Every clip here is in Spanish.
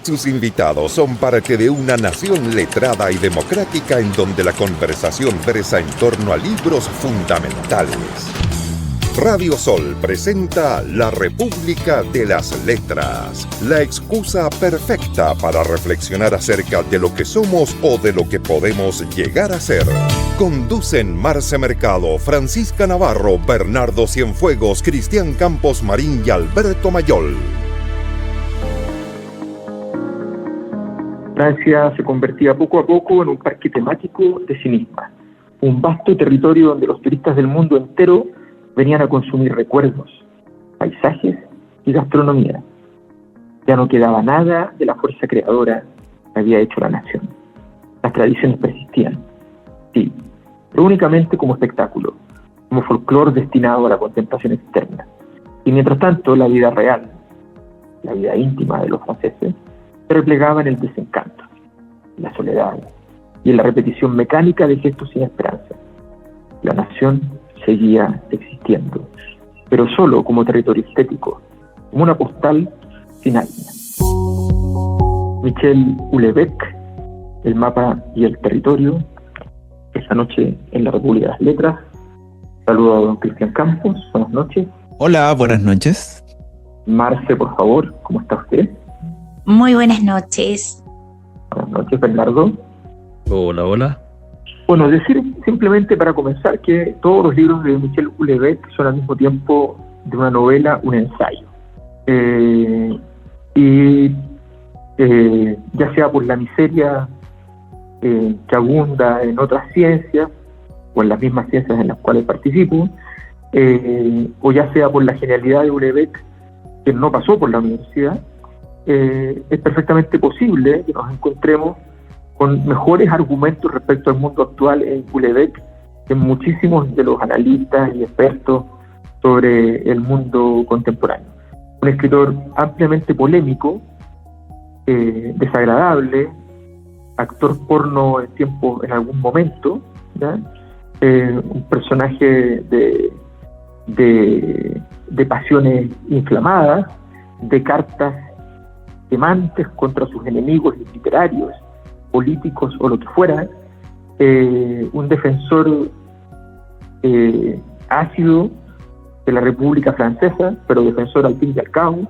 Sus invitados son parte de una nación letrada y democrática en donde la conversación versa en torno a libros fundamentales. Radio Sol presenta La República de las Letras, la excusa perfecta para reflexionar acerca de lo que somos o de lo que podemos llegar a ser. Conducen Marce Mercado, Francisca Navarro, Bernardo Cienfuegos, Cristian Campos Marín y Alberto Mayol. Francia se convertía poco a poco en un parque temático de sí misma, un vasto territorio donde los turistas del mundo entero venían a consumir recuerdos, paisajes y gastronomía. Ya no quedaba nada de la fuerza creadora que había hecho la nación. Las tradiciones persistían, sí, pero únicamente como espectáculo, como folclore destinado a la contemplación externa. Y mientras tanto, la vida real, la vida íntima de los franceses, se replegaba en el desencanto, en la soledad y en la repetición mecánica de gestos sin esperanza. La nación seguía existiendo, pero solo como territorio estético, como una postal sin alma. Michel Houellebecq, El mapa y el territorio, esta noche en La República de las Letras. Saludo a don Cristian Campos, buenas noches. Hola, buenas noches. Marce, por favor, ¿cómo está usted? Muy buenas noches. Buenas noches, Bernardo. Hola, hola. Bueno, decir simplemente para comenzar que todos los libros de Michel Houellebecq son al mismo tiempo de una novela, un ensayo. Ya sea por la miseria que abunda en otras ciencias, o en las mismas ciencias en las cuales participo, o ya sea por la genialidad de Houellebecq, que no pasó por la universidad, es perfectamente posible que nos encontremos con mejores argumentos respecto al mundo actual en Houellebecq que muchísimos de los analistas y expertos sobre el mundo contemporáneo. Un escritor ampliamente polémico, desagradable, actor porno en algún momento, ¿ya? Un personaje de pasiones inflamadas, de cartas quemantes contra sus enemigos literarios, políticos o lo que fuera, un defensor ácido de la República Francesa, pero defensor al fin y al cabo,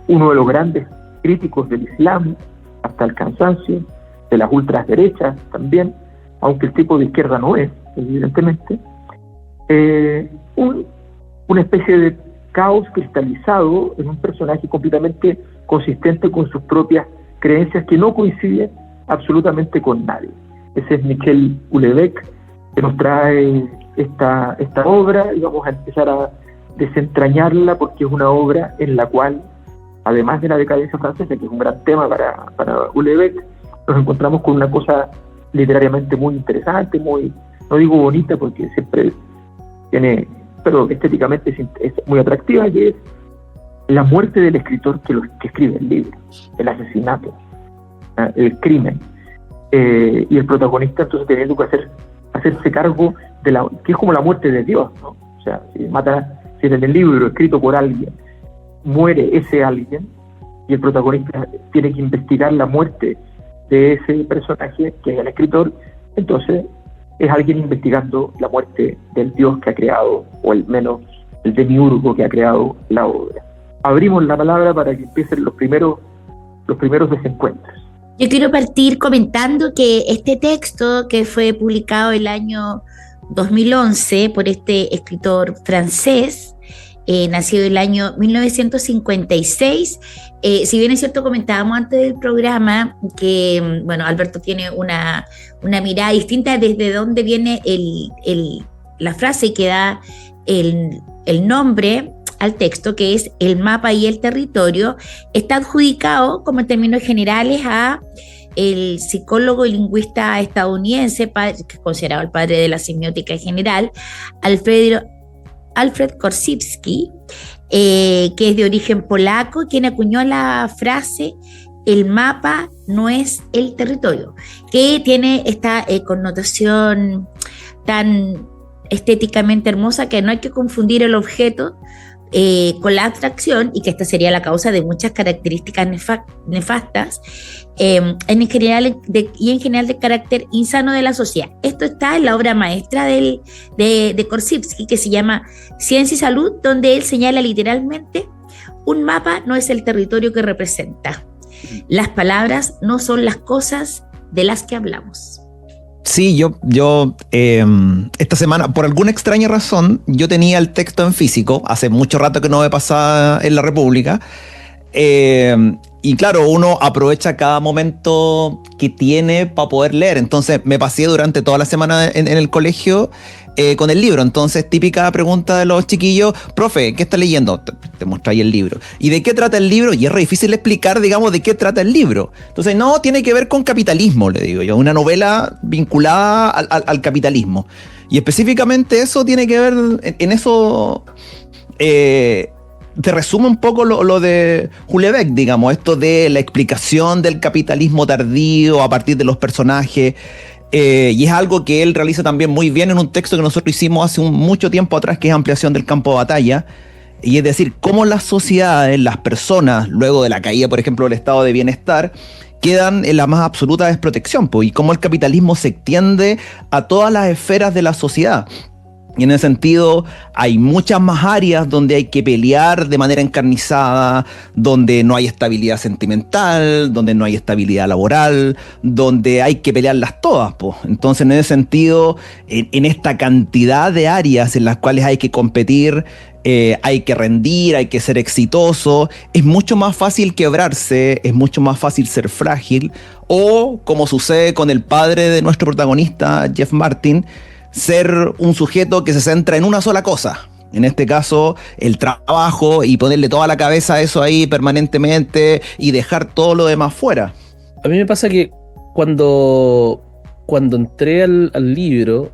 uno de los grandes críticos del Islam hasta el cansancio, de las ultraderechas también, aunque el tipo de izquierda no es, evidentemente, una especie de caos cristalizado en un personaje completamente consistente con sus propias creencias que no coinciden absolutamente con nadie. Ese es Michel Houellebecq, que nos trae esta obra, y vamos a empezar a desentrañarla porque es una obra en la cual, además de la decadencia francesa, que es un gran tema para Houellebecq, nos encontramos con una cosa literariamente muy interesante, muy, no digo bonita porque siempre tiene, pero estéticamente es muy atractiva, que es la muerte del escritor que escribe el libro, el asesinato, el crimen, y el protagonista entonces teniendo que hacerse cargo de que es como la muerte de Dios, ¿no? O sea, si en el libro escrito por alguien muere ese alguien, y el protagonista tiene que investigar la muerte de ese personaje que es el escritor, entonces es alguien investigando la muerte del Dios que ha creado, o el menos el demiurgo que ha creado la obra. Abrimos la palabra para que empiecen los primeros desencuentros. Yo quiero partir comentando que este texto, que fue publicado el año 2011 por este escritor francés, nacido el año 1956, si bien es cierto, comentábamos antes del programa que, bueno, Alberto tiene una mirada distinta desde dónde viene la frase que da el nombre al texto, que es El mapa y el territorio. Está adjudicado, como en términos generales, a el psicólogo y lingüista estadounidense, que es considerado el padre de la semiótica en general, Alfred Korzybski, que es de origen polaco, quien acuñó la frase el mapa no es el territorio, que tiene esta connotación tan estéticamente hermosa que no hay que confundir el objeto con la abstracción, y que esta sería la causa de muchas características nefastas, en general de carácter insano de la sociedad. Esto está en la obra maestra de Korzybski, que se llama Ciencia y Salud, donde él señala literalmente: un mapa no es el territorio que representa. Las palabras no son las cosas de las que hablamos. Sí, yo esta semana, por alguna extraña razón, yo tenía el texto en físico. Hace mucho rato que no me pasaba en la República. Y claro, uno aprovecha cada momento que tiene para poder leer. Entonces me pasé durante toda la semana en el colegio con el libro. Entonces, típica pregunta de los chiquillos: profe, ¿qué estás leyendo? Te mostráis el libro. ¿Y de qué trata el libro? Y es re difícil explicar, digamos, de qué trata el libro. Entonces, no, tiene que ver con capitalismo, le digo yo. Una novela vinculada al capitalismo. Y específicamente eso tiene que ver en eso... te resume un poco lo de Houellebecq, digamos, esto de la explicación del capitalismo tardío a partir de los personajes, y es algo que él realiza también muy bien en un texto que nosotros hicimos hace mucho tiempo atrás, que es Ampliación del campo de batalla, y es decir, cómo las sociedades, las personas, luego de la caída, por ejemplo, del estado de bienestar, quedan en la más absoluta desprotección, y cómo el capitalismo se extiende a todas las esferas de la sociedad. Y en ese sentido hay muchas más áreas donde hay que pelear de manera encarnizada, donde no hay estabilidad sentimental, donde no hay estabilidad laboral, donde hay que pelearlas todas, po. Entonces, en ese sentido, en esta cantidad de áreas en las cuales hay que competir, hay que rendir, hay que ser exitoso, es mucho más fácil quebrarse, es mucho más fácil ser frágil, o como sucede con el padre de nuestro protagonista, Jeff Martin, ser un sujeto que se centra en una sola cosa, en este caso el trabajo, y ponerle toda la cabeza a eso ahí permanentemente y dejar todo lo demás fuera. A mí me pasa que cuando entré al libro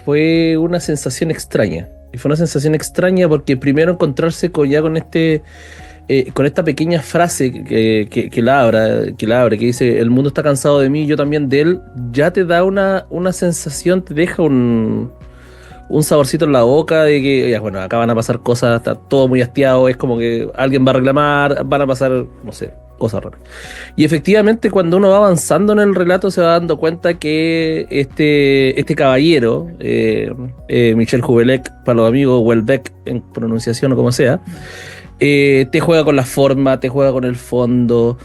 fue una sensación extraña, y fue una sensación extraña porque primero encontrarse con esta pequeña frase que la abre, que dice: el mundo está cansado de mí, yo también de él, ya te da una sensación, te deja un saborcito en la boca de que, ya, bueno, acá van a pasar cosas, está todo muy hastiado, es como que alguien va a reclamar, van a pasar, no sé, cosas raras. Y efectivamente, cuando uno va avanzando en el relato, se va dando cuenta que este caballero, Michel Houellebecq, para los amigos, Houellebecq en pronunciación o como sea, te juega con la forma, te juega con el fondo,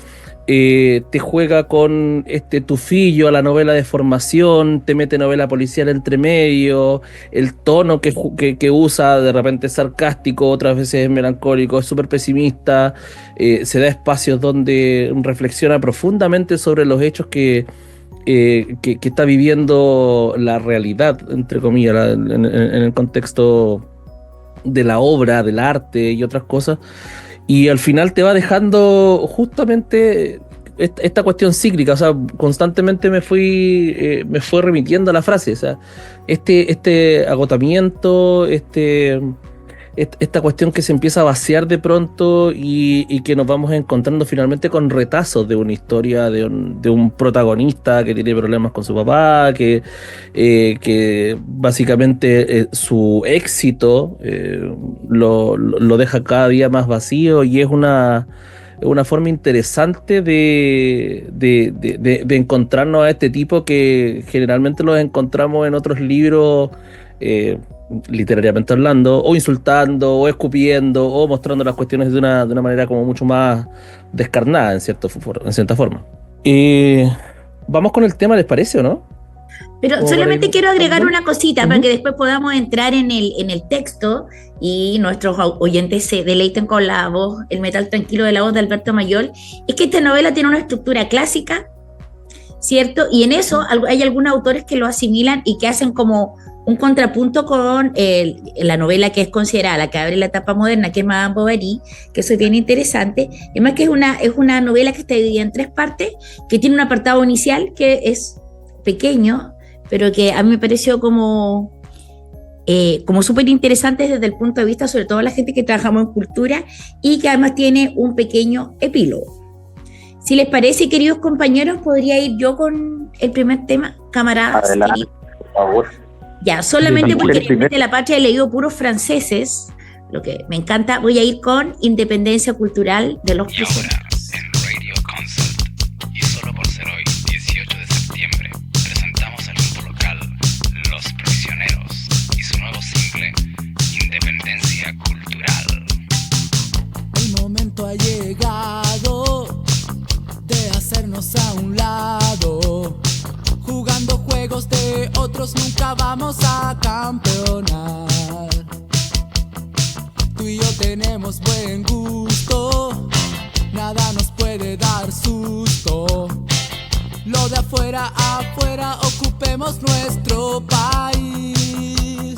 te juega con este tufillo a la novela de formación, te mete novela policial entre medio, el tono que usa de repente es sarcástico, otras veces es melancólico, es súper pesimista, se da espacios donde reflexiona profundamente sobre los hechos que está viviendo la realidad, entre comillas, en el contexto de la obra, del arte y otras cosas, y al final te va dejando justamente esta cuestión cíclica. O sea, constantemente me fue remitiendo a la frase, o sea, este agotamiento, esta cuestión que se empieza a vaciar de pronto y que nos vamos encontrando finalmente con retazos de una historia de un protagonista que tiene problemas con su papá, que básicamente su éxito lo deja cada día más vacío, y es una forma interesante de encontrarnos a este tipo que generalmente los encontramos en otros libros, literariamente hablando, o insultando, o escupiendo, o mostrando las cuestiones de una manera como mucho más descarnada en cierta forma. Vamos con el tema, ¿les parece o no? Pero solamente quiero agregar una cosita para que después podamos entrar en el texto y nuestros oyentes se deleiten con la voz, el metal tranquilo de la voz de Alberto Mayol. Es que esta novela tiene una estructura clásica, ¿cierto? Y en eso hay algunos autores que lo asimilan y que hacen como un contrapunto con la novela que es considerada la que abre la etapa moderna, que es Madame Bovary, que eso es bien interesante. Además que es una novela que está dividida en 3 partes, que tiene un apartado inicial que es pequeño, pero que a mí me pareció como súper interesante desde el punto de vista, sobre todo la gente que trabajamos en cultura, y que además tiene un pequeño epílogo. Si les parece, queridos compañeros, podría ir yo con el primer tema, camaradas. Adelante, por favor. Ya, solamente porque realmente La Patria he leído puros franceses, lo que me encanta. Voy a ir con Independencia Cultural de los Prisioneros. En Radio Concert, y solo por ser hoy, 18 de septiembre, presentamos al grupo local Los Prisioneros y su nuevo single, Independencia Cultural. El momento ha llegado de hacernos a un lado. Jugando juegos de otros nunca vamos a campeonar. Tú y yo tenemos buen gusto, nada nos puede dar susto. Lo de afuera, afuera, ocupemos nuestro país.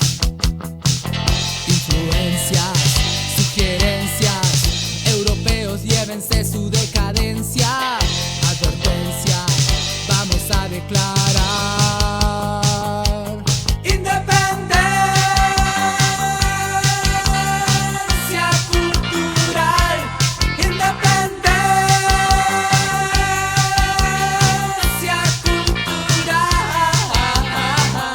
Influencias, sugerencias, europeos llévense su decadencia. Advertencia, vamos a declarar independencia cultural, independencia cultural.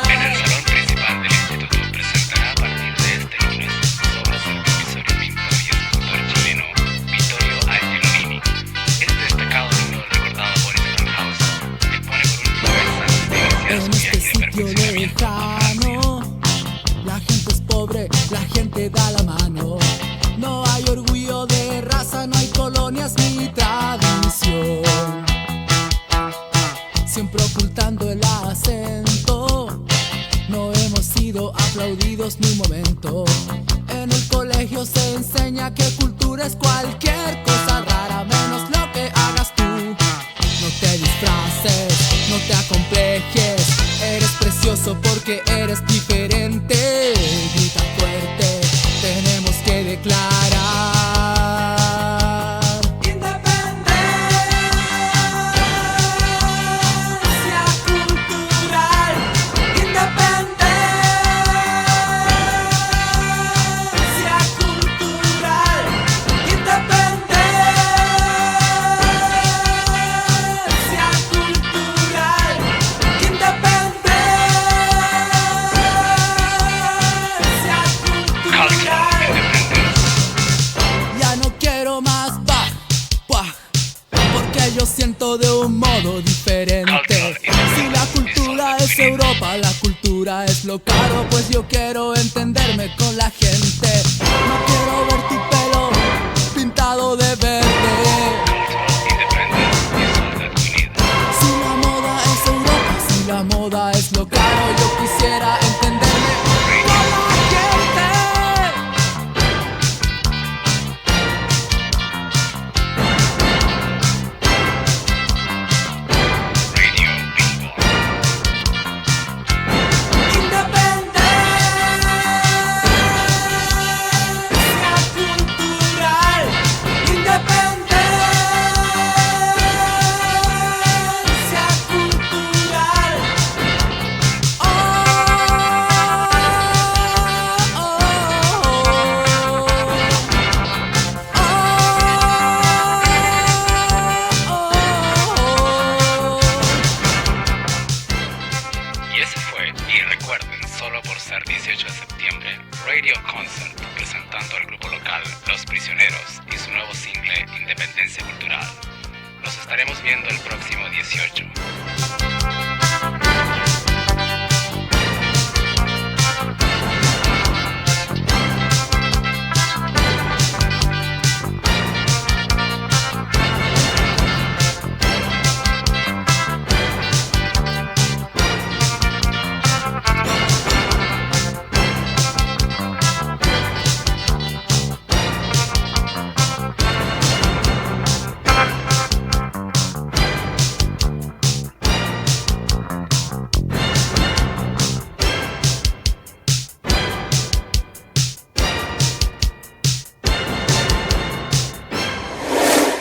En el salón principal del instituto presentará a partir de este lunes obras del profesor y pintor y escultor chileno Vittorio Angelini. Este destacado libro recordado por Steinhaus expone por última vez antes de iniciar En su este viaje de sitio perfeccionamiento a Francia. lejano, la gente es pobre, la gente da la mano. No hay orgullo de raza, no hay colonias ni tradición. Siempre ocultando el acento, no hemos sido aplaudidos ni un momento. En el colegio se enseña que cultura es cualquier cosa rara, menos lo que hagas tú. No te disfraces, no te acomplejes, eres precioso porque eres diferente. Grita fuerte, tenemos que declarar independencia cultural, independencia cultural, independencia cultural, independencia cultural. Ya no quiero más Bach, Bach, porque yo siento de un modo diferente. Si la cultura es Europa, la cultura es lo caro, pues yo quiero entenderme con la gente. No quiero ver tu pelo pintado de verde. Si la moda es Europa, si la moda es lo caro, yo quisiera entenderme con la gente. Radio Billboard. Independencia cultural, independencia cultural. Oh, oh, Y ese fue, y recuerden, solo por ser 18 de septiembre, Radio Concert, presentando al grupo local Los Prisioneros y su nuevo single Independencia Cultural. Los estaremos viendo el próximo 18.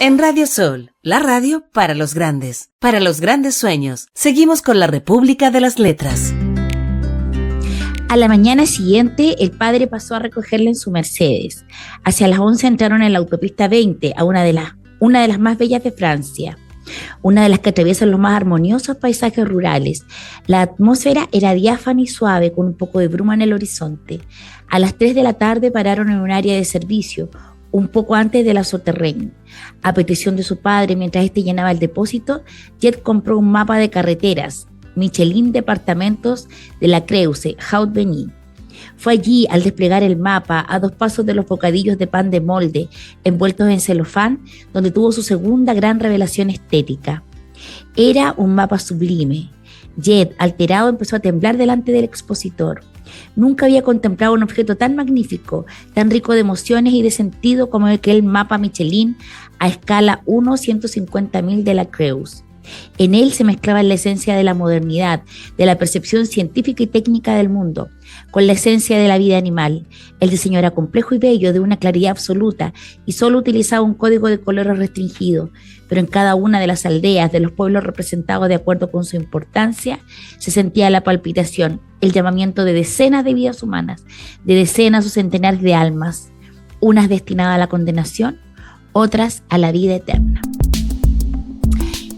En Radio Sol, la radio para los grandes sueños. Seguimos con la República de las Letras. A la mañana siguiente, el padre pasó a recogerla en su Mercedes. Hacia las 11 entraron en la autopista 20, a una de las más bellas de Francia. una de las que atraviesan los más armoniosos paisajes rurales. La atmósfera era diáfana y suave, con un poco de bruma en el horizonte. A las 3 de la tarde pararon en un área de servicio, un poco antes de la Soterrain. A petición de su padre, mientras este llenaba el depósito, Jet compró un mapa de carreteras, Michelin Departamentos de la Creuse, Haut-Veny. Fue allí, al desplegar el mapa, a 2 pasos de los bocadillos de pan de molde, envueltos en celofán, donde tuvo su segunda gran revelación estética. Era un mapa sublime. Jet, alterado, empezó a temblar delante del expositor. Nunca había contemplado un objeto tan magnífico, tan rico de emociones y de sentido como aquel mapa Michelin a escala 1/150.000 de la Creuse. En él se mezclaba la esencia de la modernidad, de la percepción científica y técnica del mundo, con la esencia de la vida animal. El diseño era complejo y bello, de una claridad absoluta, y solo utilizaba un código de colores restringido, pero en cada una de las aldeas, de los pueblos representados de acuerdo con su importancia, se sentía la palpitación, el llamamiento de decenas de vidas humanas, de decenas o centenares de almas, unas destinadas a la condenación, otras a la vida eterna.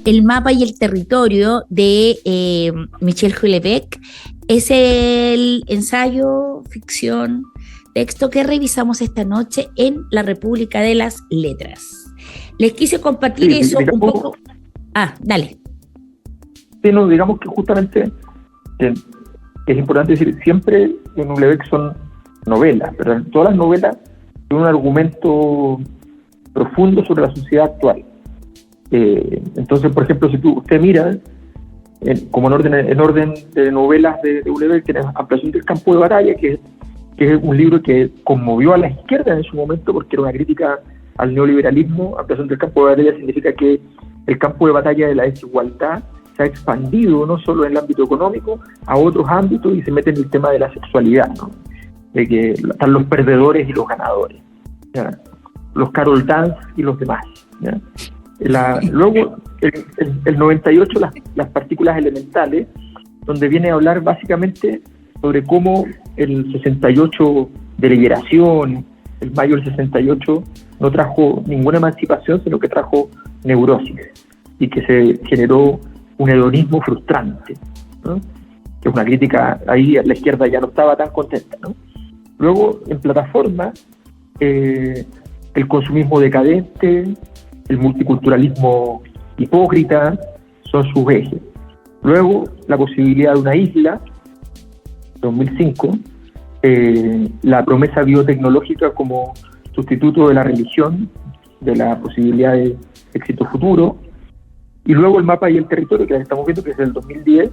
El mapa y el territorio de Michel Houellebecq es el ensayo, ficción, texto que revisamos esta noche en La República de las Letras. Les quise compartir eso un poco. Dale. Sí, no, digamos que justamente es importante decir, siempre en Houellebecq son novelas, pero en todas las novelas tienen un argumento profundo sobre la sociedad actual. Entonces, por ejemplo, si usted mira, como en orden de novelas de Houellebecq, tiene Ampliación del campo de batalla, que es un libro que conmovió a la izquierda en su momento porque era una crítica al neoliberalismo. Ampliación del campo de batalla significa que el campo de batalla de la desigualdad se ha expandido no solo en el ámbito económico a otros ámbitos y se mete en el tema de la sexualidad, ¿no? De que están los perdedores y los ganadores, ¿ya? Los Carol Dance y los demás, ¿ya? Luego, el 98, las partículas elementales, donde viene a hablar básicamente sobre cómo el 68 de liberación, el mayo del 68, no trajo ninguna emancipación, sino que trajo neurosis, y que se generó un hedonismo frustrante, ¿no? Que es una crítica, ahí la izquierda ya no estaba tan contenta, ¿no? Luego, en plataforma, el consumismo decadente, el multiculturalismo hipócrita son sus ejes. Luego, la posibilidad de una isla, 2005, la promesa biotecnológica como sustituto de la religión, de la posibilidad de éxito futuro, y luego el mapa y el territorio, que estamos viendo, que es del 2010,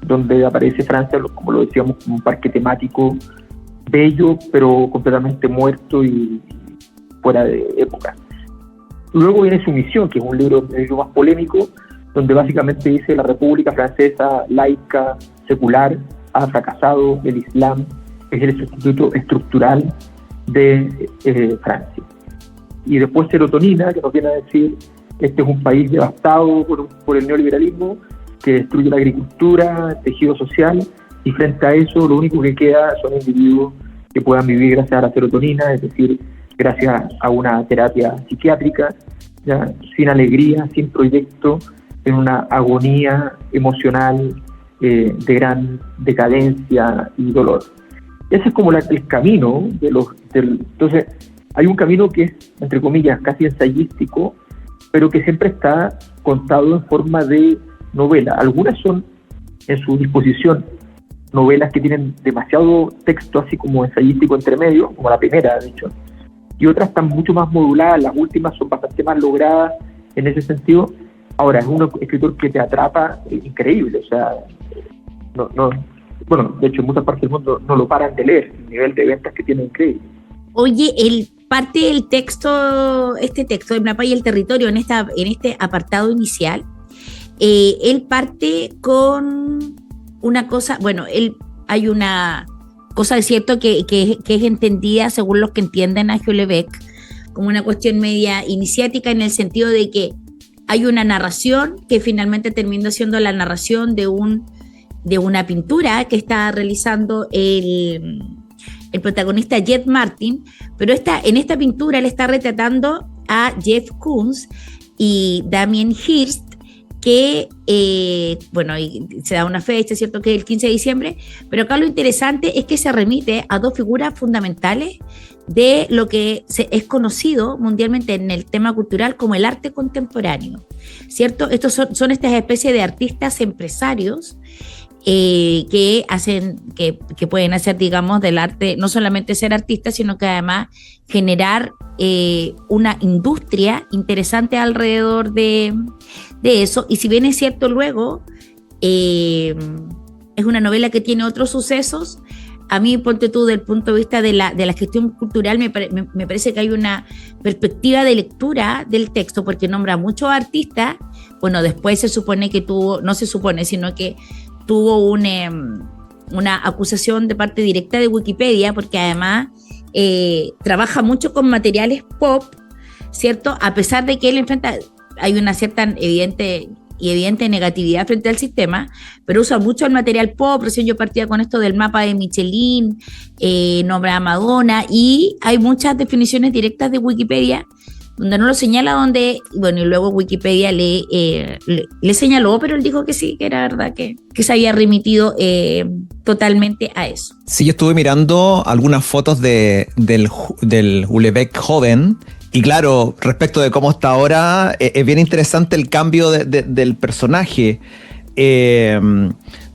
donde aparece Francia, como lo decíamos, como un parque temático bello, pero completamente muerto y fuera de época. Luego viene Sumisión, que es un libro más polémico, donde básicamente dice la República Francesa laica, secular, ha fracasado, el Islam es el sustituto estructural de Francia. Y después Serotonina, que nos viene a decir, este es un país devastado por el neoliberalismo, que destruye la agricultura, el tejido social, y frente a eso lo único que queda son individuos que puedan vivir gracias a la serotonina, es decir, gracias a una terapia psiquiátrica, ¿ya? Sin alegría, sin proyecto, en una agonía emocional de gran decadencia y dolor. Ese es como el camino entonces hay un camino que es, entre comillas, casi ensayístico, pero que siempre está contado en forma de novela. Algunas son, en su disposición, novelas que tienen demasiado texto, así como ensayístico entre medio, como la primera, de hecho, y otras están mucho más moduladas. Las últimas son bastante más logradas en ese sentido. Ahora, es un escritor que te atrapa increíble, o sea, bueno, de hecho en muchas partes del mundo no lo paran de leer, el nivel de ventas que tiene increíble. Oye, parte del texto, este texto, el mapa y el territorio, en este apartado inicial, él parte con una cosa, bueno, hay una cosa de cierto que es entendida, según los que entienden a Houellebecq, como una cuestión media iniciática, en el sentido de que hay una narración que finalmente termina siendo la narración de una pintura que está realizando el protagonista Jet Martin, pero en esta pintura él está retratando a Jeff Koons y Damien Hirst que, bueno, y se da una fecha, ¿cierto?, que es el 15 de diciembre, pero acá lo interesante es que se remite a dos figuras fundamentales de lo que es conocido mundialmente en el tema cultural como el arte contemporáneo, ¿cierto? Estos son estas especies de artistas empresarios que hacen, que pueden hacer, digamos, del arte, no solamente ser artistas, sino que además generar una industria interesante alrededor de eso. Y si bien es cierto, luego es una novela que tiene otros sucesos, a mí, ponte tú, del punto de vista de la gestión cultural, me parece que hay una perspectiva de lectura del texto, porque nombra a muchos artistas. Bueno, después se supone que tuvo, no se supone, sino que tuvo una acusación de parte directa de Wikipedia, porque además trabaja mucho con materiales pop, ¿cierto? A pesar de que él enfrenta, hay una cierta evidente negatividad frente al sistema, pero usa mucho el material pop. Recién yo partía con esto del mapa de Michelin, nombra a Madonna, y hay muchas definiciones directas de Wikipedia donde no lo señala, donde, bueno, y luego Wikipedia le señaló, pero él dijo que sí, que era verdad, que se había remitido totalmente a eso. Sí, yo estuve mirando algunas fotos del Houellebecq joven, y claro, respecto de cómo está ahora, es bien interesante el cambio del personaje,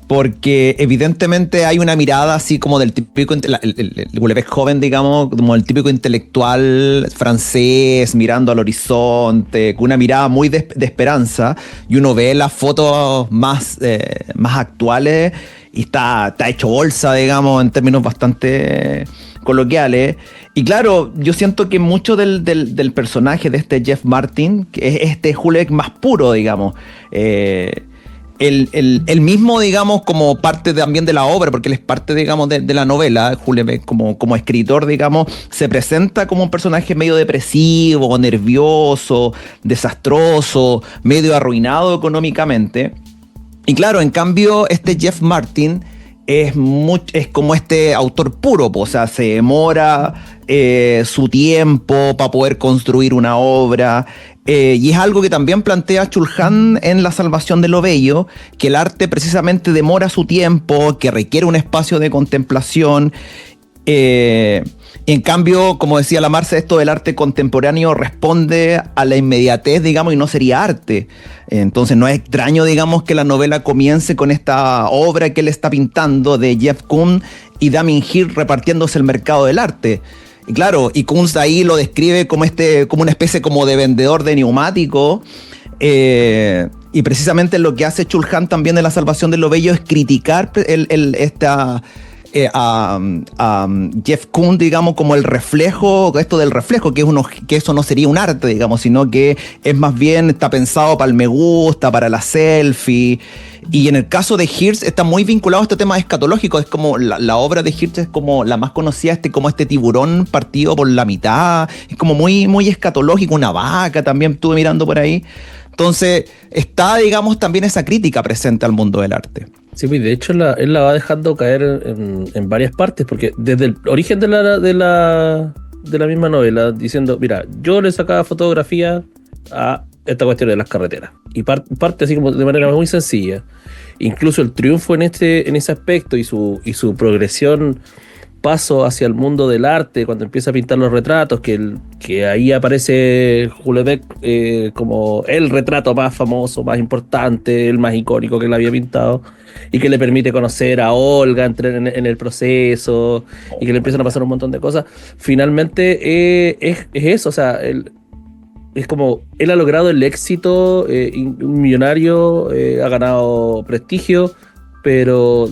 porque evidentemente hay una mirada así como del típico, el Houellebecq joven, digamos, como el típico intelectual francés mirando al horizonte, con una mirada muy de esperanza, y uno ve las fotos más actuales y está hecho bolsa, digamos, en términos bastante coloquiales. Y claro, yo siento que mucho del personaje de este Jeff Martin, que es este Houellebecq más puro, digamos, el mismo, digamos, como parte también de la obra, porque él es parte, digamos, de la novela. Houellebecq como escritor, digamos, se presenta como un personaje medio depresivo, nervioso, desastroso, medio arruinado económicamente. Y claro, en cambio, este Jeff Martin es como este autor puro, o sea, se demora su tiempo para poder construir una obra. Y es algo que también plantea Chulhan en La salvación de lo bello, que el arte precisamente demora su tiempo, que requiere un espacio de contemplación. En cambio, como decía la Marce, esto del arte contemporáneo responde a la inmediatez, digamos, y no sería arte. Entonces no es extraño, digamos, que la novela comience con esta obra que él está pintando de Jeff Koons y Damien Hirst repartiéndose el mercado del arte. Y claro, y Koons ahí lo describe como una especie como de vendedor de neumáticos. Y precisamente lo que hace Chulhan también de La salvación de lo bello es criticar a Jeff Koons, digamos, como el reflejo, esto del reflejo, que eso no sería un arte, digamos, sino que es más bien, está pensado para el me gusta, para la selfie. Y en el caso de Hirst está muy vinculado a este tema escatológico. Es como la obra de Hirst es como la más conocida, como este tiburón partido por la mitad, es como muy, muy escatológico. Una vaca también estuve mirando por ahí. Entonces está, digamos, también esa crítica presente al mundo del arte. Sí, de hecho él la va dejando caer en varias partes, porque desde el origen de la misma novela, diciendo, mira, yo le sacaba fotografía a esta cuestión de las carreteras, y parte así como de manera muy sencilla. Incluso el triunfo en ese aspecto y su progresión, paso hacia el mundo del arte, cuando empieza a pintar los retratos, que ahí aparece Houellebecq como el retrato más famoso, más importante, el más icónico que él había pintado, y que le permite conocer a Olga, entrar en el proceso, y que le empiezan a pasar un montón de cosas. Finalmente es eso, o sea, es como él ha logrado el éxito, un millonario, ha ganado prestigio, pero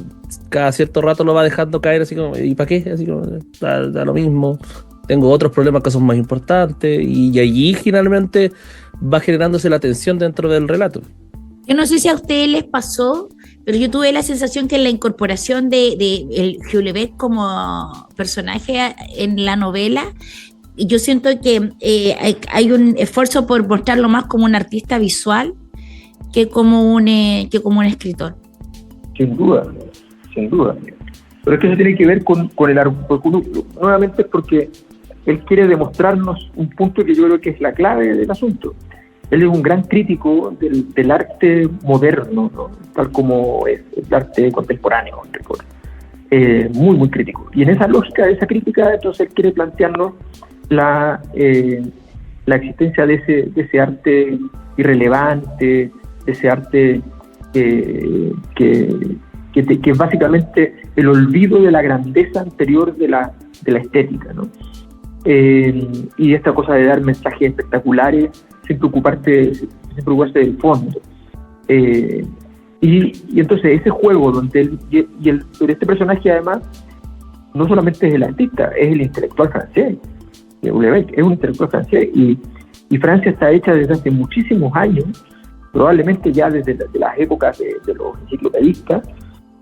cada cierto rato lo va dejando caer así como, ¿y para qué? Así como, da lo mismo, tengo otros problemas que son más importantes, y allí finalmente va generándose la tensión dentro del relato. Yo no sé si a ustedes les pasó, pero yo tuve la sensación que la incorporación de el Houellebecq como personaje en la novela, yo siento que hay un esfuerzo por mostrarlo más como un artista visual que como un escritor. Sin duda. Pero es que eso tiene que ver con el argumento. Nuevamente es porque él quiere demostrarnos un punto que yo creo que es la clave del asunto. Él es un gran crítico del arte moderno, ¿no? Tal como es el arte contemporáneo, muy, muy crítico. Y en esa lógica, de esa crítica, entonces él quiere plantearnos la existencia de ese arte irrelevante, de ese arte que es básicamente el olvido de la grandeza anterior de la estética, ¿no? Y esta cosa de dar mensajes espectaculares sin preocuparse del fondo. Y entonces ese juego donde pero este personaje además no solamente es el artista, es el intelectual francés. Houellebecq es un intelectual francés y Francia está hecha desde hace muchísimos años, probablemente ya desde las épocas de los enciclopedistas,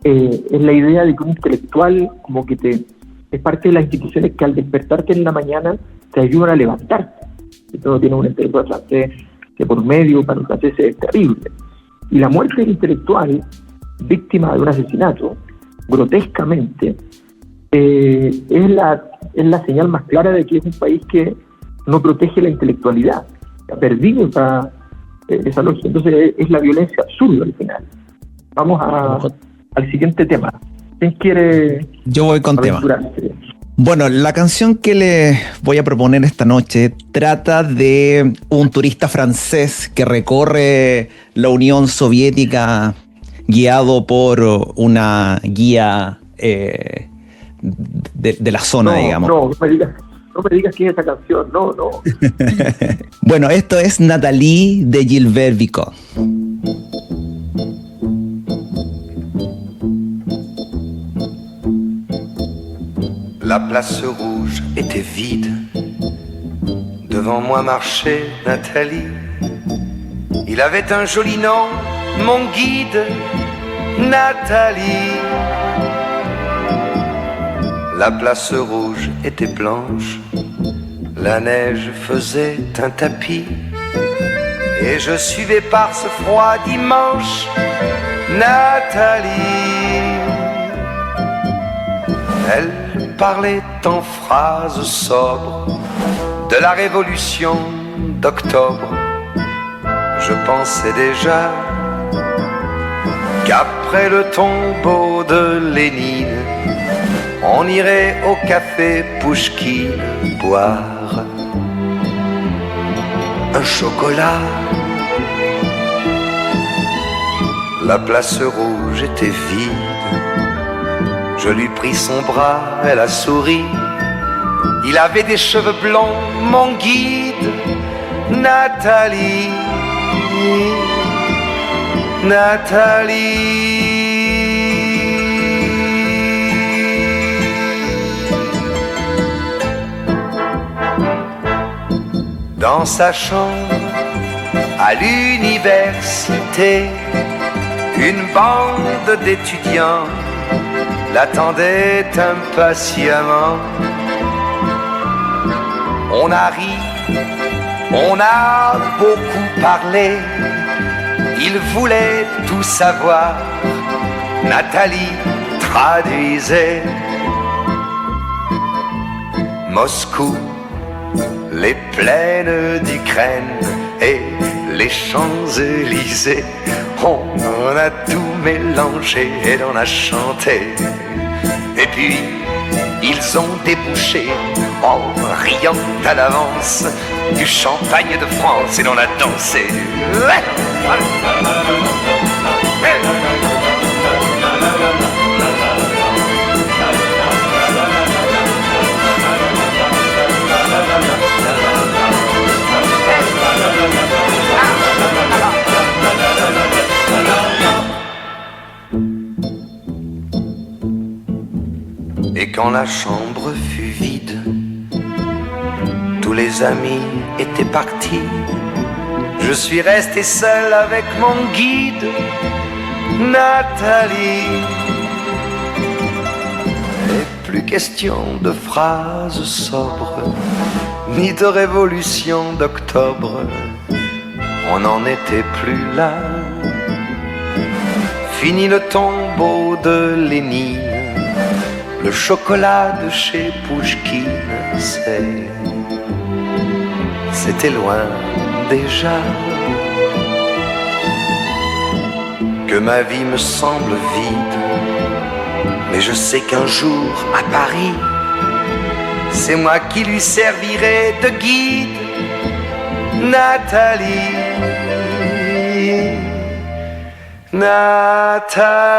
es la idea de que un intelectual como que es parte de las instituciones que al despertarte en la mañana te ayudan a levantarte. Esto tiene un intelectual francés que por medio para los franceses es terrible. Y la muerte del intelectual, víctima de un asesinato, grotescamente, es la señal más clara de que es un país que no protege la intelectualidad. Ha perdido esa lógica. Entonces es la violencia absurda al final. Vamos al siguiente tema. ¿Quién quiere? Yo voy con tema. Bueno, la canción que les voy a proponer esta noche trata de un turista francés que recorre la Unión Soviética guiado por una guía de la zona, digamos. No me digas quién es esta canción, no. Bueno, esto es Nathalie de Gilbert Bécaud. La place rouge était vide. Devant moi marchait Nathalie. Il avait un joli nom, mon guide, Nathalie. La place rouge était blanche. La neige faisait un tapis. Et je suivais par ce froid dimanche Nathalie. Elle parlait en phrases sobres de la révolution d'octobre. Je pensais déjà qu'après le tombeau de Lénine, on irait au café Pouchkine boire un chocolat. La place rouge était vide. Je lui pris son bras, elle a souri. Il avait des cheveux blonds, mon guide, Nathalie. Nathalie. Dans sa chambre, à l'université, une bande d'étudiants l'attendait impatiemment. On a ri, on a beaucoup parlé. Il voulait tout savoir. Nathalie traduisait. Moscou, les plaines d'Ukraine et les Champs-Élysées. On en a tout mélangé et on a chanté. Et puis, ils ont débouché, en riant à l'avance, du champagne de France et l'on a dansé. Et quand la chambre fut vide, tous les amis étaient partis. Je suis resté seul avec mon guide, Nathalie. Et plus question de phrases sobres, ni de révolution d'octobre. On n'en était plus là. Fini le tombeau de Lénine. Le chocolat de chez Pouchkine, c'était loin déjà que ma vie me semble vide, mais je sais qu'un jour à Paris, c'est moi qui lui servirai de guide. Nathalie, Nathalie.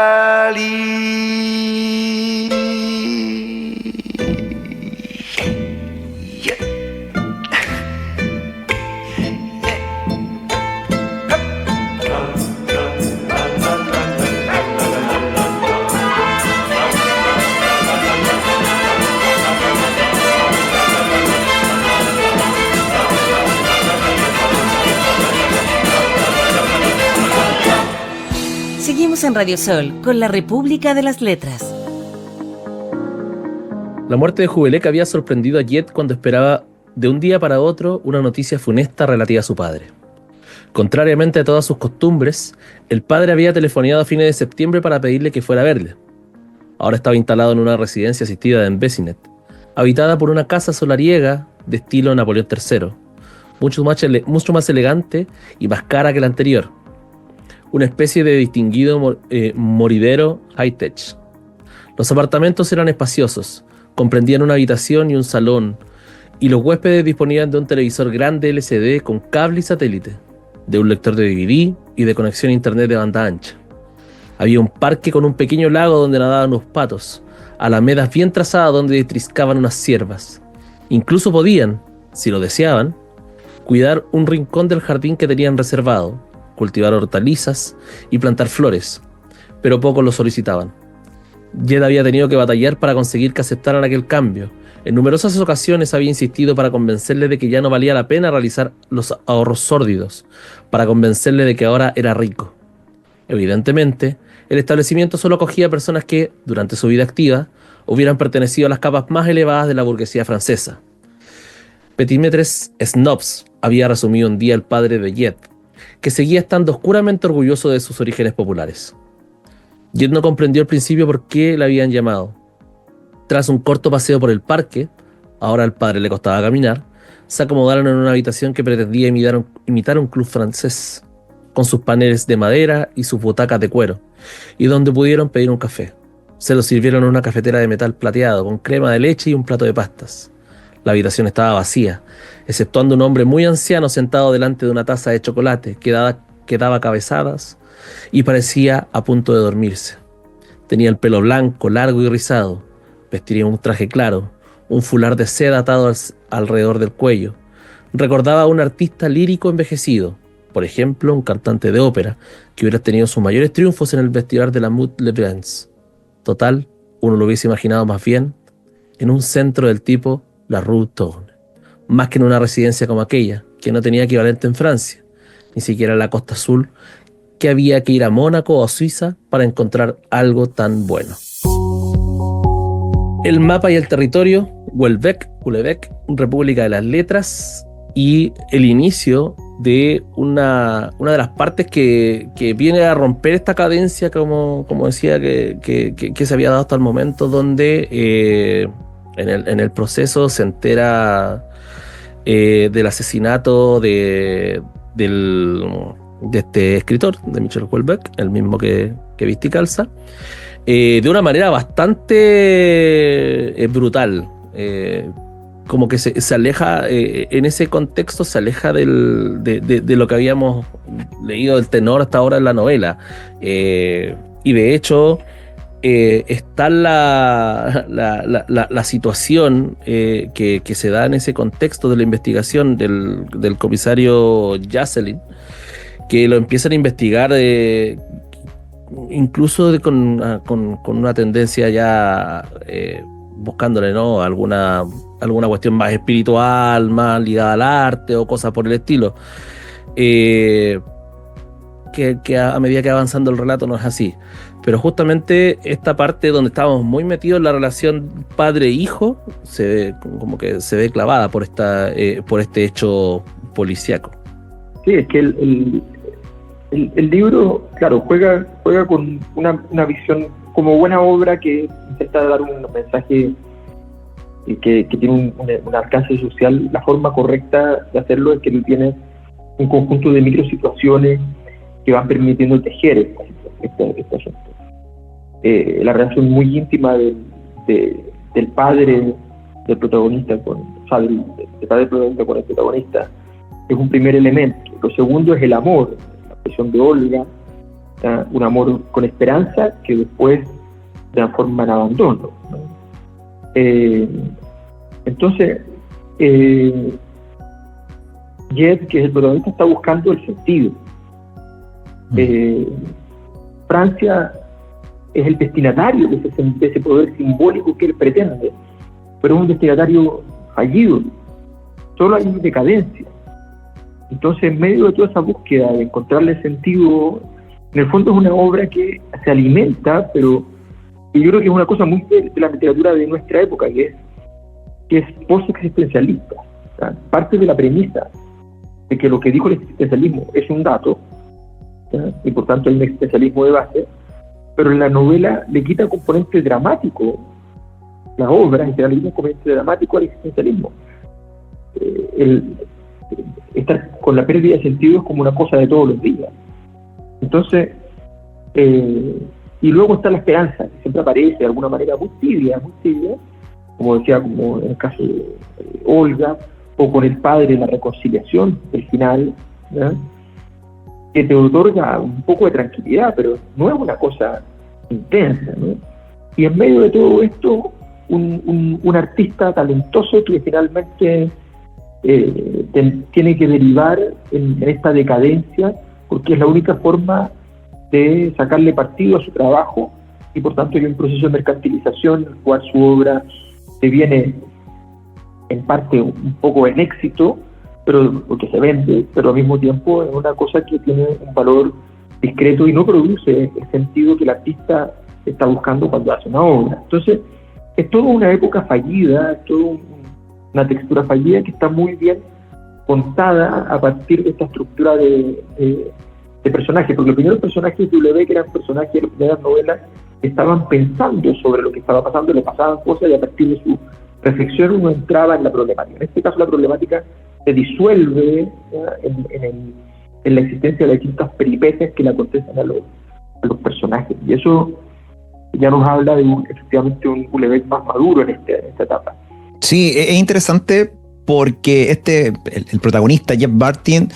Seguimos en Radio Sol con la República de las Letras. La muerte de Houellebecq había sorprendido a Jet cuando esperaba de un día para otro una noticia funesta relativa a su padre. Contrariamente a todas sus costumbres, el padre había telefoneado a fines de septiembre para pedirle que fuera a verle. Ahora estaba instalado en una residencia asistida en Bézinet, habitada por una casa solariega de estilo Napoleón III, mucho más elegante y más cara que la anterior. Una especie de distinguido moridero high-tech. Los apartamentos eran espaciosos, comprendían una habitación y un salón, y los huéspedes disponían de un televisor grande LCD con cable y satélite, de un lector de DVD y de conexión a internet de banda ancha. Había un parque con un pequeño lago donde nadaban unos patos, alamedas bien trazadas donde triscaban unas ciervas. Incluso podían, si lo deseaban, cuidar un rincón del jardín que tenían reservado, cultivar hortalizas y plantar flores, pero pocos lo solicitaban. Jed había tenido que batallar para conseguir que aceptaran aquel cambio. En numerosas ocasiones había insistido para convencerle de que ya no valía la pena realizar los ahorros sórdidos, para convencerle de que ahora era rico. Evidentemente, el establecimiento solo acogía a personas que, durante su vida activa, hubieran pertenecido a las capas más elevadas de la burguesía francesa. Petimetres Snobs había resumido un día el padre de Jed, que seguía estando oscuramente orgulloso de sus orígenes populares. Jed no comprendió al principio por qué le habían llamado. Tras un corto paseo por el parque, ahora al padre le costaba caminar, se acomodaron en una habitación que pretendía imitar un club francés, con sus paneles de madera y sus butacas de cuero, y donde pudieron pedir un café. Se lo sirvieron en una cafetera de metal plateado, con crema de leche y un plato de pastas. La habitación estaba vacía, exceptuando un hombre muy anciano sentado delante de una taza de chocolate que daba cabezadas y parecía a punto de dormirse. Tenía el pelo blanco, largo y rizado, vestía un traje claro, un fular de seda atado alrededor del cuello. Recordaba a un artista lírico envejecido, por ejemplo, un cantante de ópera que hubiera tenido sus mayores triunfos en el vestibular de la Mout-le-Prince. Total, uno lo hubiese imaginado más bien en un centro del tipo la Rue Tourne, más que en una residencia como aquella, que no tenía equivalente en Francia, ni siquiera en la Costa Azul, que había que ir a Mónaco o a Suiza para encontrar algo tan bueno. El mapa y el territorio, Houellebecq, República de las Letras, y el inicio de una de las partes que viene a romper esta cadencia, como decía, que se había dado hasta el momento, donde en el proceso se entera del asesinato de este escritor, de Michel Houellebecq, el mismo que viste y calza, de una manera bastante brutal. Como que se aleja, en ese contexto se aleja de lo que habíamos leído del tenor hasta ahora en la novela. Y de hecho, está la situación que se da en ese contexto de la investigación del comisario Jacqueline, que lo empiezan a investigar incluso con una tendencia ya buscándole, ¿no?, alguna cuestión más espiritual, más ligada al arte o cosas por el estilo, que a medida que va avanzando el relato no es así. Pero justamente esta parte donde estábamos muy metidos en la relación padre-hijo como que se ve clavada por este hecho policíaco. Sí, es que el libro, claro, juega con una visión como buena obra que intenta dar un mensaje que tiene un alcance social. La forma correcta de hacerlo es que él tiene un conjunto de microsituaciones que van permitiendo tejer este asunto. La relación muy íntima del padre del protagonista del padre del protagonista con el protagonista es un primer elemento. Lo segundo es el amor, la expresión de Olga, un amor con esperanza que después se transforma en abandono, ¿no? Entonces, Jed, que es el protagonista, está buscando el sentido. Francia es el destinatario de ese poder simbólico que él pretende, pero es un destinatario fallido, solo hay decadencia. Entonces, en medio de toda esa búsqueda de encontrarle sentido, en el fondo es una obra que se alimenta, pero yo creo que es una cosa muy de la literatura de nuestra época, que es post-existencialista. O sea, parte de la premisa de que lo que dijo el existencialismo es un dato, ¿ya? Y por tanto hay un existencialismo de base, pero en la novela le quita componente dramático, la obra en general le quita componente dramático al existencialismo. Estar con la pérdida de sentido es como una cosa de todos los días. Entonces, y luego está la esperanza, que siempre aparece de alguna manera muy tibia, como decía, como en el caso de Olga, o con el padre, la reconciliación del final, ¿ya? Que te otorga un poco de tranquilidad, pero no es una cosa intensa, ¿no? Y en medio de todo esto, un artista talentoso que finalmente tiene que derivar en esta decadencia, porque es la única forma de sacarle partido a su trabajo, y por tanto hay un proceso de mercantilización en el cual su obra deviene en parte un poco en éxito, pero porque se vende, pero al mismo tiempo es una cosa que tiene un valor discreto y no produce el sentido que el artista está buscando cuando hace una obra. Entonces, es toda una época fallida, es toda una textura fallida que está muy bien contada a partir de esta estructura de personajes, porque los primeros personajes de W, que eran personajes de las primeras novelas, estaban pensando sobre lo que estaba pasando, le pasaban cosas, y a partir de su reflexión uno entraba en la problemática. En este caso la problemática se disuelve en la existencia de distintas peripecias que le acontecen a los personajes, y eso ya nos habla de efectivamente un Houellebecq más maduro en esta etapa. Sí, es interesante porque el protagonista, Jeff Bardeen,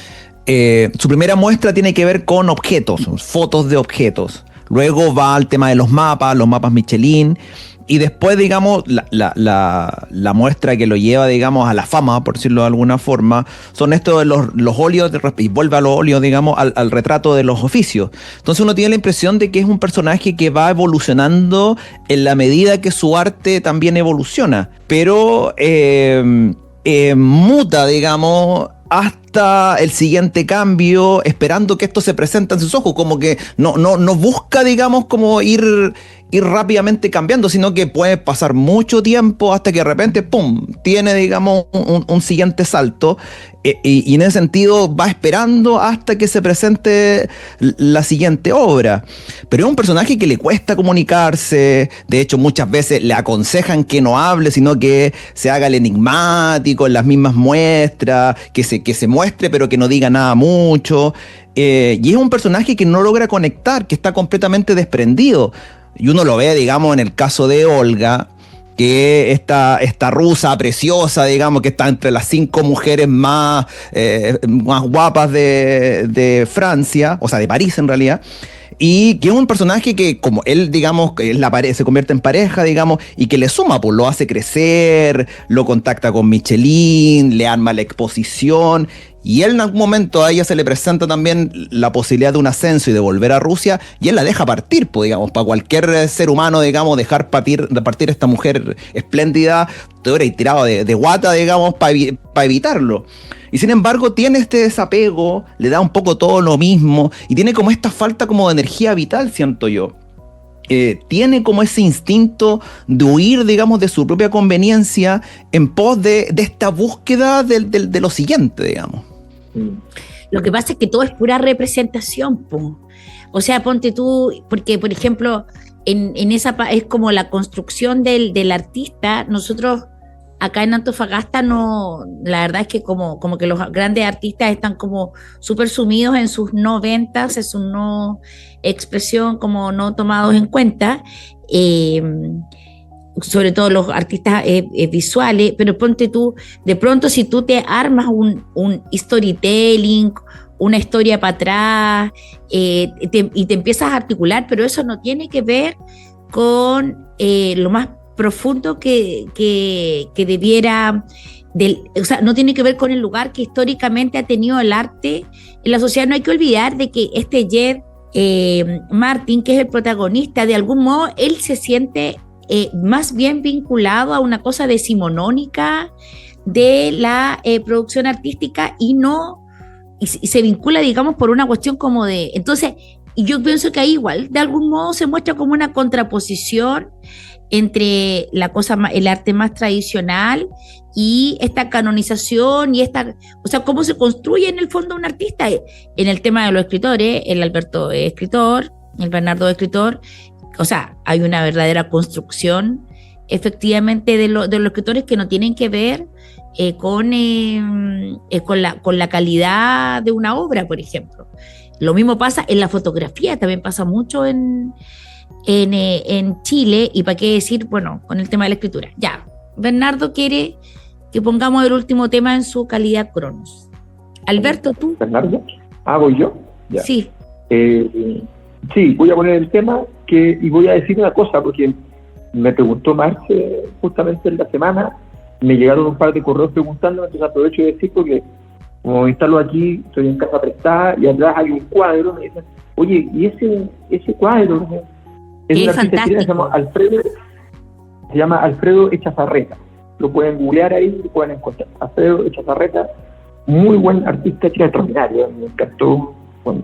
su primera muestra tiene que ver con objetos, fotos de objetos. Luego va al tema de los mapas Michelin, y después, digamos, la muestra que lo lleva, digamos, a la fama, por decirlo de alguna forma, son estos de los óleos, y vuelve a los óleos, digamos, al retrato de los oficios. Entonces uno tiene la impresión de que es un personaje que va evolucionando en la medida que su arte también evoluciona, pero muta, digamos, hasta el siguiente cambio, esperando que esto se presente en sus ojos, como que no busca, digamos, como ir rápidamente cambiando, sino que puede pasar mucho tiempo hasta que de repente, ¡pum!, tiene, digamos, un siguiente salto, y en ese sentido va esperando hasta que se presente la siguiente obra. Pero es un personaje que le cuesta comunicarse, de hecho muchas veces le aconsejan que no hable, sino que se haga el enigmático en las mismas muestras, que se muestre pero que no diga nada mucho, y es un personaje que no logra conectar, que está completamente desprendido. Y uno lo ve, digamos, en el caso de Olga, que esta rusa preciosa, digamos, que está entre las 5 mujeres más guapas de Francia, o sea, de París en realidad, y que es un personaje que, como él, digamos, se convierte en pareja, digamos, y que le suma, pues lo hace crecer, lo contacta con Michelin, le arma la exposición, y él en algún momento a ella se le presenta también la posibilidad de un ascenso y de volver a Rusia, y él la deja partir, pues, digamos, para cualquier ser humano, digamos, dejar partir a esta mujer espléndida, te hubiera tirado de guata, digamos, para evitarlo. Y sin embargo tiene este desapego, le da un poco todo lo mismo, y tiene como esta falta como de energía vital, siento yo. Tiene como ese instinto de huir, digamos, de su propia conveniencia en pos de esta búsqueda de lo siguiente, digamos. Lo que pasa es que todo es pura representación, po. O sea, ponte tú, porque por ejemplo, en esa es como la construcción del artista. Nosotros acá en Antofagasta no, la verdad es que como que los grandes artistas están como súper sumidos en sus no ventas, en su no expresión, como no tomados en cuenta, sobre todo los artistas visuales, pero ponte tú, de pronto si tú te armas un storytelling, una historia para atrás, y te empiezas a articular, pero eso no tiene que ver con lo más profundo que debiera, o sea, no tiene que ver con el lugar que históricamente ha tenido el arte en la sociedad. No hay que olvidar de que Jed Martin, que es el protagonista, de algún modo él se siente más bien vinculado a una cosa decimonónica de la producción artística y se vincula, digamos, por una cuestión como de... Entonces, y yo pienso que ahí igual, de algún modo se muestra como una contraposición entre el arte más tradicional y esta canonización y o sea, cómo se construye en el fondo un artista. En el tema de los escritores, el Alberto es escritor, el Bernardo es escritor, o sea, hay una verdadera construcción efectivamente de los escritores que no tienen que ver con la calidad de una obra, por ejemplo. Lo mismo pasa en la fotografía, también pasa mucho en Chile, y para qué decir, bueno, con el tema de la escritura. Ya, Bernardo quiere que pongamos el último tema en su calidad Cronos. Alberto, ¿tú? ¿Bernardo? ¿Voy yo? Ya. Sí. Sí, voy a poner el tema y voy a decir una cosa, porque me preguntó Marce justamente en la semana, me llegaron un par de correos preguntándome, entonces aprovecho de decir, porque como instalo aquí, estoy en casa prestada y atrás hay un cuadro, me dicen, oye, ¿y ese cuadro? Es un artista chileno, se llama Alfredo Echazarreta. Lo pueden googlear ahí, lo pueden encontrar. Alfredo Echazarreta, muy buen artista chileno, extraordinario. Me encantó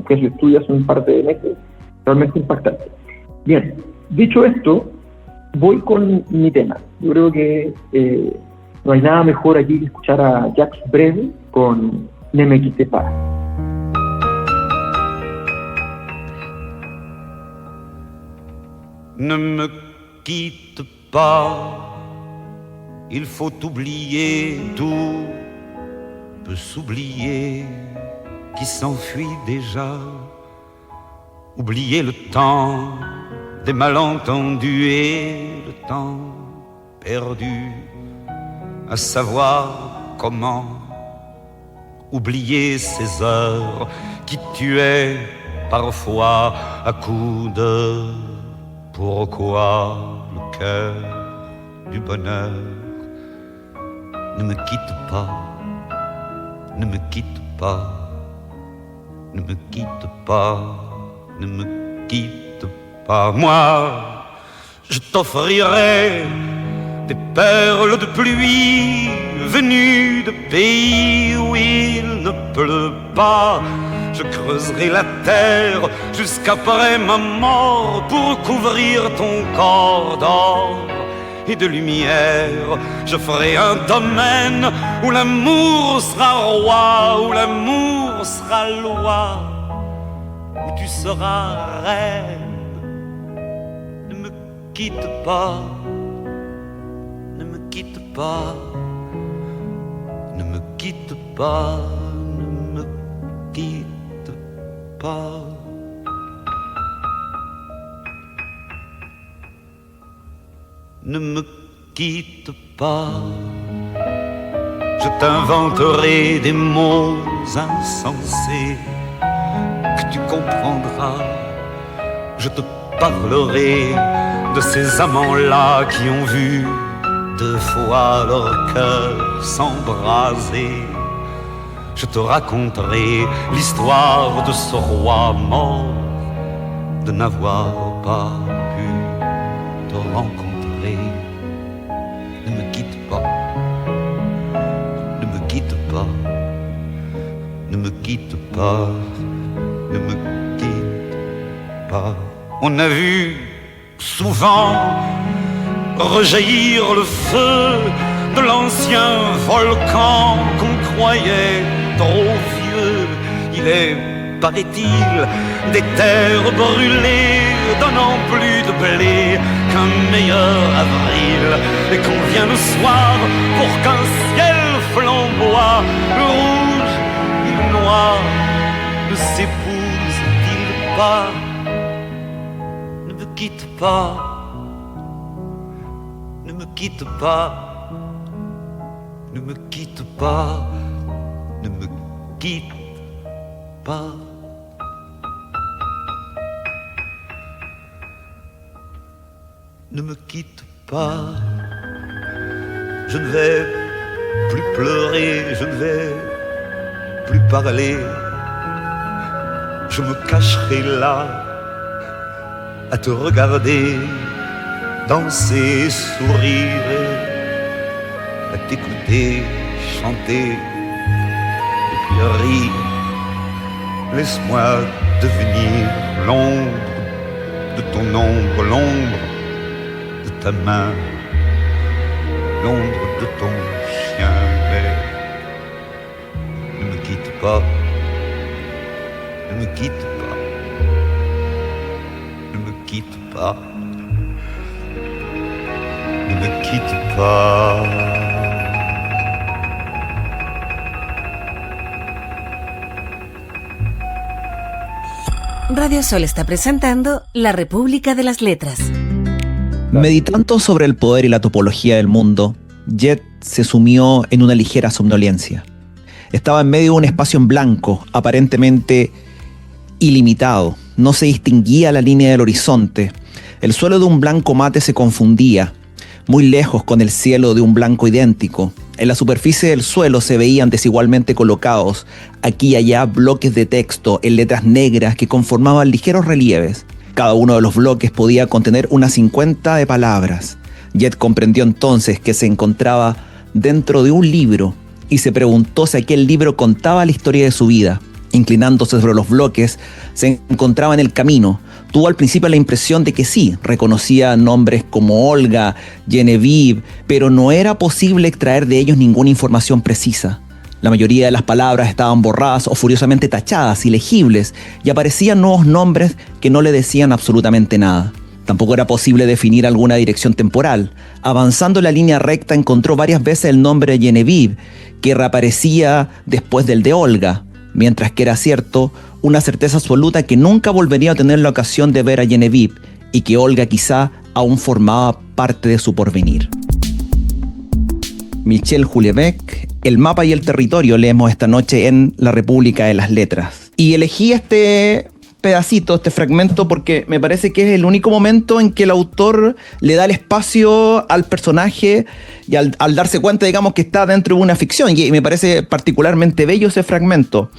que su estudio hace un par de meses, realmente impactante. Bien, dicho esto, voy con mi tema. Yo creo que no hay nada mejor aquí que escuchar a Jacques Brel con Ne me quitte pas. Ne me quitte pas, il faut oublier, tout peut s'oublier, qui s'enfuit déjà. Oublier le temps des malentendus et le temps perdu, à savoir comment oublier ces heures qui tuaient parfois à coups de pourquoi le cœur du bonheur ne me quitte pas, ne me quitte pas, ne me quitte pas, ne me quitte pas. Moi, je t'offrirai des perles de pluie venues de pays où il ne pleut pas. Je creuserai la terre jusqu'après ma mort pour couvrir ton corps d'or et de lumière. Je ferai un domaine où l'amour sera roi, où l'amour sera loi, où tu seras reine. Ne me quitte pas, ne me quitte pas, ne me quitte pas, ne me quitte pas. Ne me quitte pas, je t'inventerai des mots insensés que tu comprendras. Je te parlerai de ces amants-là qui ont vu 2 fois leur cœur s'embraser. Je te raconterai l'histoire de ce roi mort, de n'avoir pas pu te rencontrer. Ne me quitte pas, ne me quitte pas, ne me quitte pas, ne me quitte pas. On a vu souvent rejaillir le feu de l'ancien volcan qu'on croyait trop vieux. Il est paraît-il, des terres brûlées, donnant plus de blé qu'un meilleur avril. Et quand vient le soir, pour qu'un ciel flamboie, le rouge et le noir ne s'épousent-ils pas? Ne me quitte pas, ne me quitte pas, ne me quitte pas, ne me quitte pas. Ne me quitte pas, je ne vais plus pleurer, je ne vais plus parler, je me cacherai là à te regarder danser, sourire, à t'écouter chanter et puis rire. Laisse-moi devenir l'ombre de ton ombre, l'ombre de ta main, l'ombre de ton chien. Mais ne me quitte pas, ne me quitte pas, ne me quitte pas, ne me quitte pas. Radio Sol está presentando La República de las Letras. Meditando sobre el poder y la topología del mundo, Jet se sumió en una ligera somnolencia. Estaba en medio de un espacio en blanco, aparentemente ilimitado. No se distinguía la línea del horizonte. El suelo de un blanco mate se confundía, muy lejos con el cielo de un blanco idéntico. En la superficie del suelo se veían desigualmente colocados, aquí y allá, bloques de texto en letras negras que conformaban ligeros relieves. Cada uno de los bloques podía contener unas 50 de palabras. Jet comprendió entonces que se encontraba dentro de un libro y se preguntó si aquel libro contaba la historia de su vida. Inclinándose sobre los bloques, se encontraba en el camino. Tuvo al principio la impresión de que sí, reconocía nombres como Olga, Genevieve, pero no era posible extraer de ellos ninguna información precisa. La mayoría de las palabras estaban borradas o furiosamente tachadas, ilegibles, y aparecían nuevos nombres que no le decían absolutamente nada. Tampoco era posible definir alguna dirección temporal. Avanzando en la línea recta encontró varias veces el nombre de Genevieve, que reaparecía después del de Olga, mientras que era cierto, una certeza absoluta que nunca volvería a tener la ocasión de ver a Genevieve y que Olga quizá aún formaba parte de su porvenir. Michel Houellebecq, El mapa y el territorio, leemos esta noche en La República de las Letras. Y elegí este pedacito, este fragmento, porque me parece que es el único momento en que el autor le da el espacio al personaje y al darse cuenta, digamos, que está dentro de una ficción, y me parece particularmente bello ese fragmento.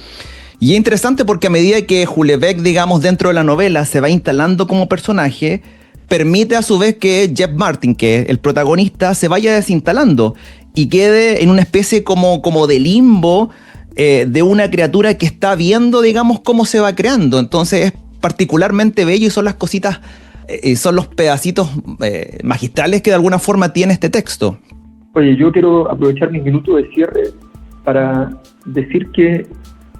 Y es interesante porque a medida que Houellebecq, digamos, dentro de la novela se va instalando como personaje, permite a su vez que Jeff Martin, que es el protagonista, se vaya desinstalando y quede en una especie como de limbo de una criatura que está viendo, digamos, cómo se va creando. Entonces es particularmente bello y son las cositas, son los pedacitos magistrales que de alguna forma tiene este texto. Oye, yo quiero aprovechar mi minuto de cierre para decir que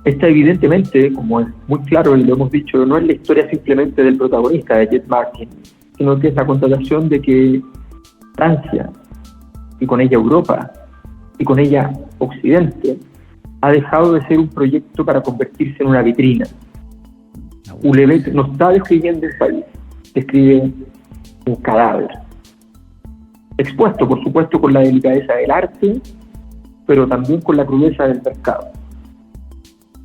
esta evidentemente, como es muy claro y lo hemos dicho, no es la historia simplemente del protagonista, de Jet Martin, sino que es la constatación de que Francia, y con ella Europa, y con ella Occidente, ha dejado de ser un proyecto para convertirse en una vitrina. Houellebecq no está describiendo el país, describe un cadáver, expuesto por supuesto con la delicadeza del arte, pero también con la crudeza del mercado.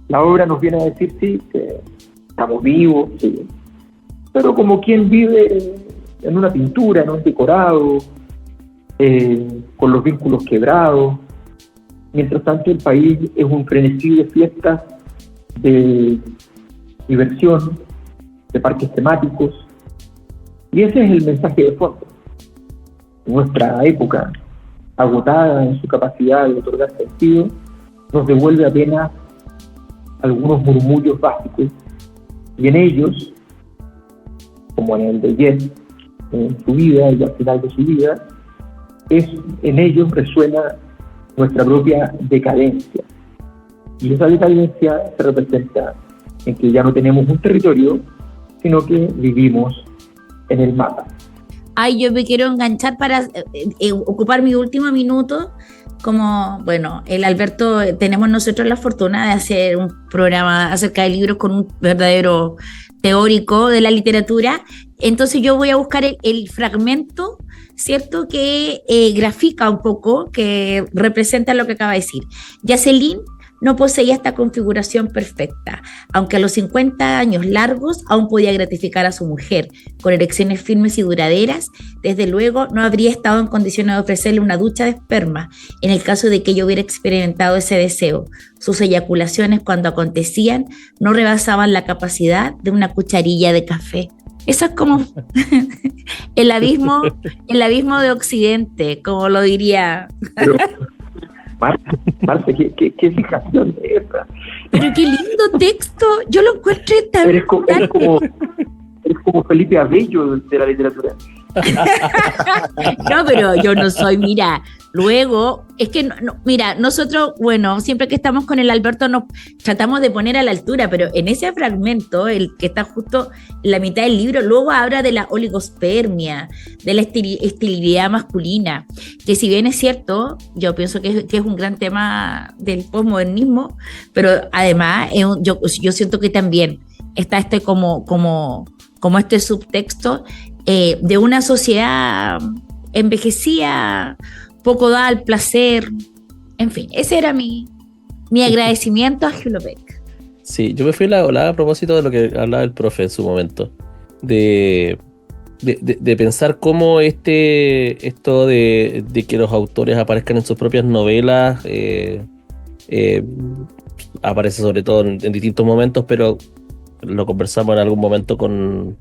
La obra nos viene a decir, sí, que estamos vivos, sí, pero como quien vive en una pintura, en un decorado, con los vínculos quebrados. Mientras tanto, el país es un frenesí de fiestas, de diversión, de parques temáticos, y ese es el mensaje de fondo. Nuestra época, agotada en su capacidad de otorgar sentido, nos devuelve apenas algunos murmullos básicos, y en ellos, como en el de Jet, en su vida y al final de su vida, en ellos resuena nuestra propia decadencia. Y esa decadencia se representa en que ya no tenemos un territorio, sino que vivimos en el mapa. Ay, yo me quiero enganchar para ocupar mi último minuto. Como, bueno, el Alberto, tenemos nosotros la fortuna de hacer un programa acerca de libros con un verdadero teórico de la literatura. Entonces yo voy a buscar el fragmento, ¿cierto?, que grafica un poco, que representa lo que acaba de decir. Jacqueline no poseía esta configuración perfecta, aunque a los 50 años largos aún podía gratificar a su mujer con erecciones firmes y duraderas. Desde luego no habría estado en condiciones de ofrecerle una ducha de esperma en el caso de que ella hubiera experimentado ese deseo. Sus eyaculaciones, cuando acontecían, no rebasaban la capacidad de una cucharilla de café. Eso es como el abismo de Occidente, como lo diría. Pero, Marce, ¿qué fijación es esa? Pero qué lindo texto, yo lo encuentro tan... Eres como Felipe Abello de la literatura. No, pero yo no soy, mira, luego, es que, mira, nosotros, bueno, siempre que estamos con el Alberto nos tratamos de poner a la altura, pero en ese fragmento, el que está justo en la mitad del libro, luego habla de la oligospermia, de la esterilidad masculina, que si bien es cierto, yo pienso que es un gran tema del posmodernismo, pero además yo siento que también está como este subtexto de una sociedad envejecida, poco da al placer. En fin, ese era mi agradecimiento a Houellebecq. Sí, yo me fui a la volada a propósito de lo que hablaba el profe en su momento, de pensar cómo esto de que los autores aparezcan en sus propias novelas aparece sobre todo en distintos momentos, pero lo conversamos en algún momento con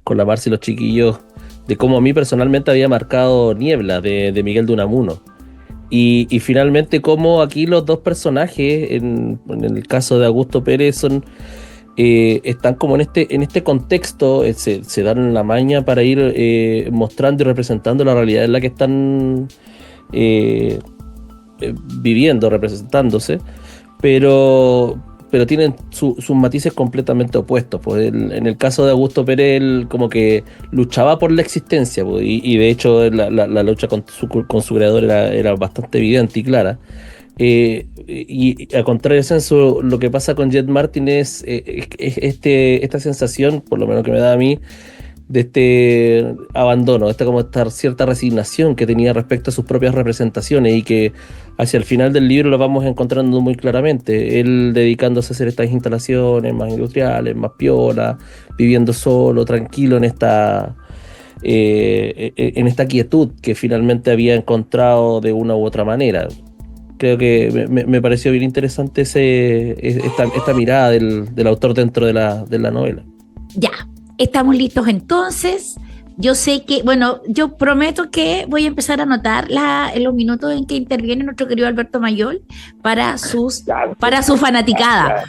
la Marcia y los chiquillos, de cómo a mí personalmente había marcado Niebla de Miguel de Unamuno, y finalmente cómo aquí los dos personajes, en el caso de Augusto Pérez, están como en este contexto, se dan la maña para ir mostrando y representando la realidad en la que están viviendo, representándose, pero tienen sus matices completamente opuestos. Pues en el caso de Augusto Pérez, él como que luchaba por la existencia, pues, y de hecho la lucha con su creador era bastante evidente y clara. Y al contrario de eso, lo que pasa con Jet Martin es esta sensación, por lo menos que me da a mí, de este abandono, esta cierta resignación que tenía respecto a sus propias representaciones, y que hacia el final del libro lo vamos encontrando muy claramente, él dedicándose a hacer estas instalaciones más industriales, más piola, viviendo solo, tranquilo en esta quietud que finalmente había encontrado de una u otra manera. Creo que me pareció bien interesante esta mirada del autor dentro de la novela. Ya, estamos listos entonces. Yo sé que, bueno, yo prometo que voy a empezar a anotar los minutos en que interviene nuestro querido Alberto Mayol para su fanaticada.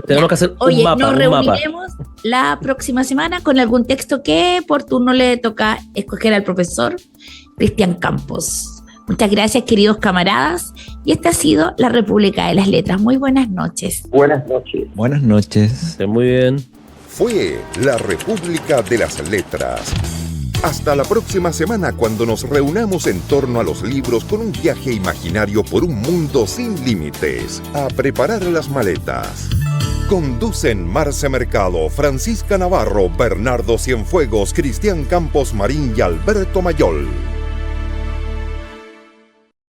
Tenemos que hacer un mapa. Nos reuniremos la próxima semana con algún texto que por turno le toca escoger al profesor Cristian Campos. Muchas gracias, queridos camaradas, y esta ha sido la República de las Letras. Muy buenas noches. Buenas noches. Buenas noches. Estén muy bien. Fue la República de las Letras. Hasta la próxima semana, cuando nos reunamos en torno a los libros con un viaje imaginario por un mundo sin límites. A preparar las maletas. Conducen Marce Mercado, Francisca Navarro, Bernardo Cienfuegos, Cristian Campos Marín y Alberto Mayol.